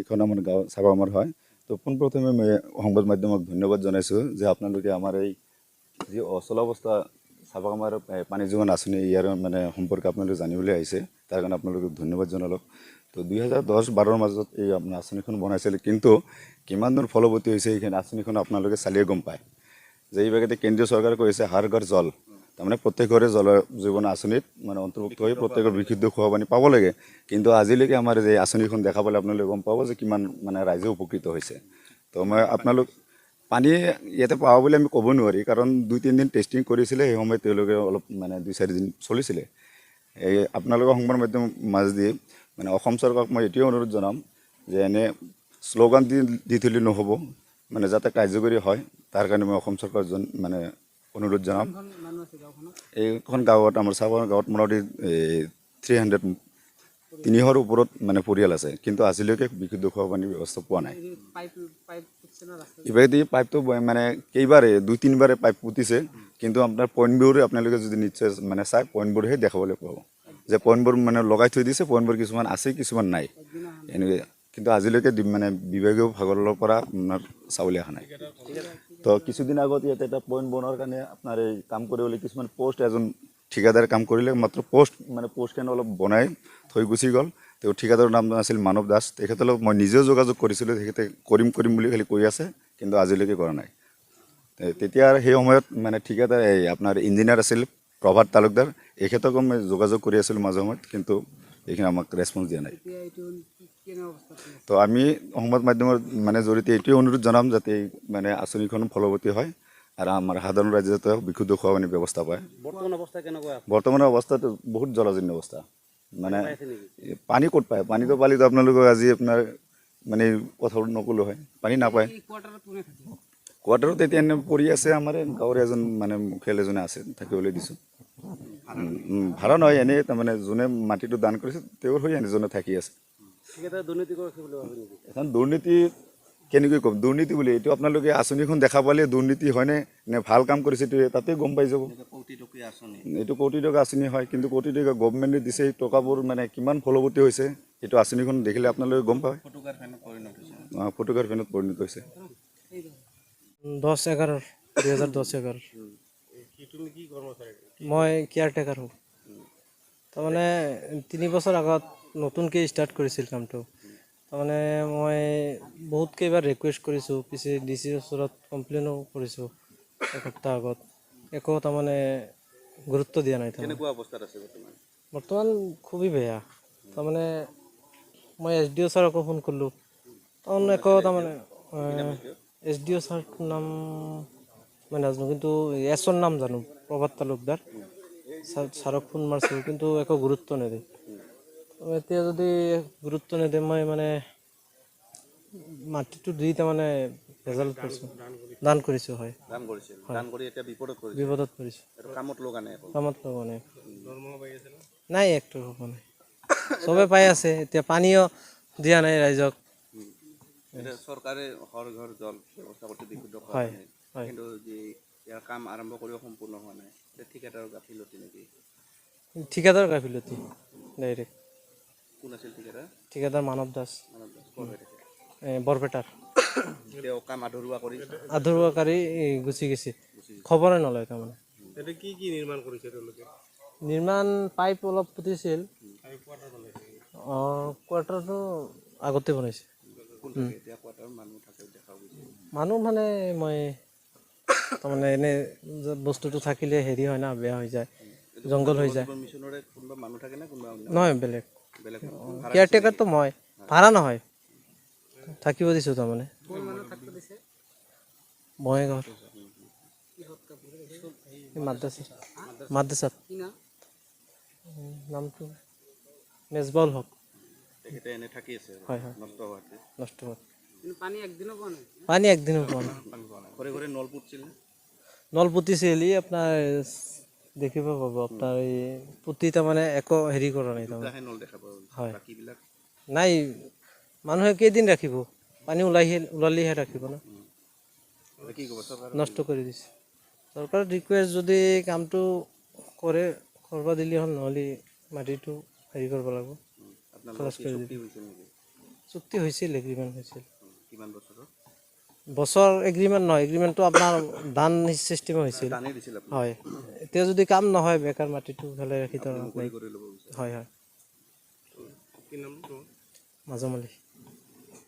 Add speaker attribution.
Speaker 1: এইখন আমাৰ গাঁও চাবামাৰ হয়। তো পোনপ্ৰথমে মই সংবাদ মাধ্যমক ধন্যবাদ জনাইছোঁ যে আপোনালোকে আমাৰ এই যি অচলাৱস্থা চাবামাৰ পানী যোগান আঁচনি ইয়াৰ মানে সম্পৰ্কে আপোনালোকে জানিবলৈ আহিছে, তাৰ কাৰণে আপোনালোকক ধন্যবাদ জনালোঁ। তো 2010-12 মাজত এই আপোনাৰ আঁচনিখন বনাইছিল, কিন্তু কিমান দূৰ ফলৱতী হৈছে এইখিনি আঁচনিখন আপোনালোকে চালিয়ে গম পায় যে এইভাগে কেন্দ্ৰীয় চৰকাৰে কৈছে হাৰ ঘৰ জল, তাৰমানে প্ৰত্যেক ঘৰে জল জীৱন আঁচনিত মানে অন্তৰ্ভুক্ত হৈ প্ৰত্যেকৰ বিশুদ্ধ খোৱা পানী পাব লাগে। কিন্তু আজিলৈকে আমাৰ যে আঁচনিখন দেখা পালে আপোনালোকে গম পাব যে কিমান মানে ৰাইজে উপকৃত হৈছে। তো মই আপোনালোক পানী ইয়াতে পাব বুলি আমি ক'ব নোৱাৰি, কাৰণ 2-3 দিন টেষ্টিং কৰিছিলে, সেই সময়ত তেওঁলোকে অলপ মানে 2-4 দিন চলিছিলে। এই আপোনালোকৰ সংবাদ মাধ্যমৰ মাজেদি মানে অসম চৰকাৰক মই এইটোৱে অনুৰোধ জনাম যে এনে শ্লোগান দি থ'লে নহ'ব, মানে যাতে কাৰ্যকৰী হয় তাৰ কাৰণে মই অসম চৰকাৰ মানে অনুৰোধ জনাম। এইখন গাঁৱত আমাৰ চাবামাৰ গাঁৱত মোটামুটি 300-300ৰ ওপৰত মানে পৰিয়াল আছে, কিন্তু আজিলৈকে বিশুদ্ধ খোৱা পানীৰ ব্যৱস্থা পোৱা নাই। ইভাগেদি পাইপটো মানে কেইবাৰে 2-3বাৰে পাইপ পুতিছে, কিন্তু আপোনাৰ পইণ্টবোৰ আপোনালোকে যদি নিশ্চয় মানে চাই পইণ্টবোৰহে দেখাবলৈ পাব যে পইণ্টবোৰ মানে লগাই থৈ দিছে, পইণ্টবোৰ কিছুমান আছে কিছুমান নাই এনেকৈ, কিন্তু আজিলৈকে মানে বিভাগীয় ভাগৰ পৰা আপোনাৰ চাউল অহা নাই। তো কিছুদিন আগত ইয়াতে এটা পইণ্ট বনোৱাৰ কাৰণে আপোনাৰ এই কাম কৰিবলৈ কিছুমান পষ্ট এজন ঠিকাদাৰে কাম কৰিলে, মাত্ৰ পোষ্টখন অলপ বনাই থৈ গুচি গ'ল। তেওঁ ঠিকাদাৰৰ নাম আছিল মানৱ দাস, তেখেতৰ লগত মই নিজেও যোগাযোগ কৰিছিলোঁ, তেখেতে কৰিম বুলি খালি কৈ আছে, কিন্তু আজিলৈকে কৰা নাই। তেতিয়া সেই সময়ত মানে ঠিকাদাৰ এই আপোনাৰ ইঞ্জিনিয়াৰ আছিল প্ৰভাত তালুকদাৰ, এখেতকো মই যোগাযোগ কৰি আছিলোঁ মাজে সময়ত, কিন্তু এইখিনি আমাক ৰেছপন্স দিয়া নাই। তো আমি সংবাদ মাধ্যমৰ মানে জৰিয়তে এইটোৱে অনুৰোধ জনাম যাতে মানে আঁচনিখন ফলৱতী হয় আৰু আমাৰ সাধাৰণ ৰাইজে যাতে বিশুদ্ধ খোৱা পানীৰ ব্যৱস্থা পায়। বৰ্তমানৰ অৱস্থাটো বহুত জলজীৰ্ণ অৱস্থা, মানে পানী ক'ত পায়? পানীটো পালেতো আপোনালোকক আজি আপোনাৰ মানে কথাবোৰ নক'লো হয়, পানী নাপায়। কোৱাৰ্টাৰত এতিয়া এনে পৰি আছে, আমাৰ গাঁৱৰ এজন মানে মুখিয়াল এজনে আছে, থাকিবলৈ দিছোঁ। ভাড়া নহয়, এনেই তাৰমানে যোনে মাটিটো দান কৰিছে তেওঁৰ হৈ এজনে থাকি আছে। এখন দুৰ্নীতি কেনেকৈ ক'ম দুৰ্নীতি বুলি? এইটো আপোনালোকে আঁচনিখন দেখা পালে দুৰ্নীতি হয়নে নে ভাল কাম কৰিছে এইটো তাতে গম পাই যাব। এইটো কোটি টকা আঁচনি হয়, কিন্তু কোটি টকা গভমেণ্টে দিছে, এই টকাবোৰ মানে কিমান ফলৱতী হৈছে এইটো আঁচনিখন দেখিলে আপোনালোকে গম পায়। ফটোকাৰ ফেনত পৰিণত হৈছে।
Speaker 2: 10-11-2010-11 মই কেয়াৰটেকাৰ হওঁ। তাৰমানে 3 বছৰ আগত নতুনকৈ ষ্টাৰ্ট কৰিছিল কামটো। তাৰমানে মই বহুত কেইবাৰ ৰিকুৱেষ্ট কৰিছোঁ, পিছে DC ওচৰত কমপ্লেইনো কৰিছোঁ এসপ্তাহ আগত, একো তাৰমানে গুৰুত্ব দিয়া নাই। বৰ্তমান খুবেই বেয়া। তাৰমানে মই SDO ছাৰকো ফোন কৰিলোঁ, তাৰমানে একো তাৰমানে SDO ছাৰটোৰ নাম মই নাজানো, কিন্তু এছৰ নাম জানো, প্ৰভাত তালুকদাৰ। ছাৰক ফোন মাৰিছোঁ, কিন্তু একো গুৰুত্ব নিদিয়ে। এতিয়া যদি গুৰুত্ব নিদিয়ে, মই মানে মাটিটো দি তাৰমানে ভেজাল কৰিছোঁ, দান কৰিছোঁ। হয়, বিপদত পৰিছোঁ, কামত লগা নাই। নাই, একটো হ'ব নাই, চবে পাই আছে। এতিয়া পানীও দিয়া নাই ৰাইজক।
Speaker 3: চৰকাৰে হৰ ঘৰ জল ব্যৱস্থা কৰিছে বিশুদ্ধ খোৱা
Speaker 2: হয়,
Speaker 3: পানী,
Speaker 2: হয়।
Speaker 3: কিন্তু ইয়াৰ কাম আৰম্ভ কৰিও সম্পূৰ্ণ হোৱা নাই, ঠিকাদাৰৰ গাফিলতি নেকি?
Speaker 2: ঠিকাদাৰ গাফিলতি ডাইৰেক্ট।
Speaker 3: কোন আছিল ঠিকাদাৰ?
Speaker 2: ঠিকাদাৰ মানৱ দাস,
Speaker 3: ক'ৰ হৈ থাকে?
Speaker 2: বৰপেটাৰ।
Speaker 3: তেওঁ কাম আধৰুৱা কৰি
Speaker 2: আধৰুৱাকাৰী গুচি গৈছে, খবৰে নলয় তাৰমানে।
Speaker 4: কি নিৰ্মাণ কৰিছে তেওঁলোকে?
Speaker 2: নিৰ্মাণ পাইপ অলপ পুতিছিল। কোৱাৰ্টাৰটো আগতে বনাইছে।
Speaker 3: এতিয়া কোৱাৰ্টাৰত মানুহ থাকে দেখা গৈছে।
Speaker 2: মানুহ মানে মই তাৰমানে এনে বস্তুটো থাকিলে হেৰি হয় না, বেয়া হৈ যায়, জংঘল হৈ যায়।
Speaker 3: মিছনৰে কোনোবা মানুহ থাকে নে কোনোবা
Speaker 2: নহয়, বেলেগ
Speaker 3: বেলেগ
Speaker 2: কেয়াৰটেকাৰটো মই, ভাড়া নহয়, থাকিব দিছোঁ তাৰমানে। বঙাইগাঁৱত মাদ্ৰাছাত নামটো মেজবাউল হক।
Speaker 3: তেখেতে এনে থাকি আছে,
Speaker 2: হয়, হয়,
Speaker 3: নষ্ট হোৱাতে।
Speaker 2: নষ্ট হোৱা
Speaker 4: পানী একদিনো পোৱা নাই।
Speaker 2: পানী একদিনো পোৱা নাই।
Speaker 3: ঘৰে ঘৰে নল পুতিছিল নে?
Speaker 2: নল পুতিছিল, আপোনাৰ দেখিব পাব, আপোনাৰ এই পুতি তাৰমানে একো হেৰি কৰা নাই তাৰমানে।
Speaker 3: নল দেখা পাব,
Speaker 2: হয়,
Speaker 3: বাকীবিলাক
Speaker 2: নাই। মানুহে কেইদিন ৰাখিব? পানী ওলালেহে ৰাখিব না।
Speaker 3: কি ক'ব চৰকাৰ?
Speaker 2: নষ্ট কৰি দিছে। চৰকাৰৰ ৰিকুৱেষ্ট যদি কামটো কৰিব দিলে হ'ল, নহ'লে মাটিটো হেৰি কৰিব লাগিব, খৰচ কৰি দিব। চুক্তি হৈছিল, এগ্ৰিমেণ্ট হৈছিল।
Speaker 3: কিমান বছৰৰ
Speaker 2: বছৰ এগ্ৰিমেণ্ট নহয়, এগ্ৰিমেণ্টটো আপোনাৰ দান চিষ্টেমে হৈছিল।
Speaker 3: টানেই দিছিল আপুনি
Speaker 2: হয়, এতিয়া যদি কাম নহয় বেকাৰ মাটিটো ফেলাই ৰাখি থোৱা
Speaker 3: মুকলি কৰি ল'ব বিচাৰে
Speaker 2: হয় হয়।
Speaker 4: কি নাম তোমাৰ?
Speaker 2: মাজমলি।